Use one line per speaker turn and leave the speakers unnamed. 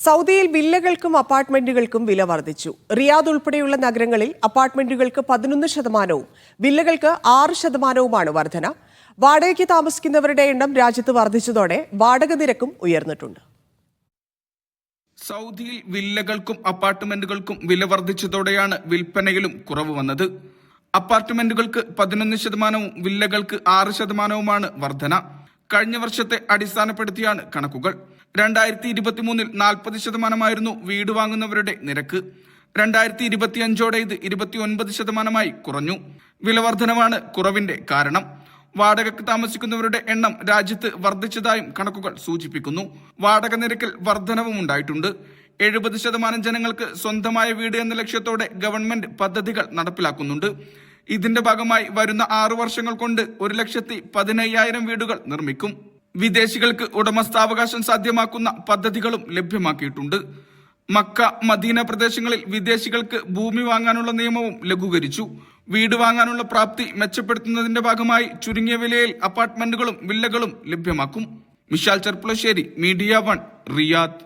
സൗദിയിൽ വില്ലകൾക്കും അപ്പാർട്ട്മെന്റുകൾക്കും വില വർദ്ധിച്ചു. റിയാദ് ഉൾപ്പെടെയുള്ള നഗരങ്ങളിൽ അപ്പാർട്ട്മെന്റുകൾക്ക് 11%, വില്ലകൾക്ക് 6%മാണ് വർധന. വാടകയ്ക്ക് താമസിക്കുന്നവരുടെ എണ്ണം രാജ്യത്ത് വർദ്ധിച്ചതോടെ വാടക നിരക്കും ഉയർന്നിട്ടുണ്ട്.
സൗദിയിൽ വില്ലകൾക്കും അപ്പാർട്ട്മെന്റുകൾക്കും വില വർദ്ധിച്ചതോടെയാണ് വിൽപ്പനയിലും കുറവ് വന്നത്. അപ്പാർട്ട്മെന്റുകൾക്ക് 11%, വില്ലകൾക്ക് 6%മാണ് വർധന. കഴിഞ്ഞ വർഷത്തെ അടിസ്ഥാനപ്പെടുത്തിയാണ് കണക്കുകൾ. 2023 40%ആയിരുന്നു വീട് വാങ്ങുന്നവരുടെ നിരക്ക്. 2025 ഇത് 29%ആയി കുറഞ്ഞു. വിലവർധനവാണ് കുറവിന്റെ കാരണം. വാടകയ്ക്ക് താമസിക്കുന്നവരുടെ എണ്ണം രാജ്യത്ത് വർദ്ധിച്ചതായും കണക്കുകൾ സൂചിപ്പിക്കുന്നു. വാടക നിരക്കിൽ വർധനവും ഉണ്ടായിട്ടുണ്ട്. 70% ജനങ്ങൾക്ക് സ്വന്തമായ വീട് എന്ന ലക്ഷ്യത്തോടെ ഗവൺമെന്റ് പദ്ധതികൾ നടപ്പിലാക്കുന്നുണ്ട്. ഇതിന്റെ ഭാഗമായി വരുന്ന 6 വർഷങ്ങൾ കൊണ്ട് 1,15,000 വീടുകൾ നിർമ്മിക്കും. വിദേശികൾക്ക് ഉടമസ്ഥാവകാശം സാധ്യമാക്കുന്ന പദ്ധതികളും ലഭ്യമാക്കിയിട്ടുണ്ട്. മക്ക, മദീന പ്രദേശങ്ങളിൽ വിദേശികൾക്ക് ഭൂമി വാങ്ങാനുള്ള നിയമവും ലഘൂകരിച്ചു. വീട് വാങ്ങാനുള്ള പ്രാപ്തി മെച്ചപ്പെടുത്തുന്നതിന്റെ ഭാഗമായി ചുരുങ്ങിയ വിലയിൽ അപ്പാർട്ട്മെന്റുകളും വില്ലകളും ലഭ്യമാക്കും. Mishal Cherpulassery, media 1, Riyadh.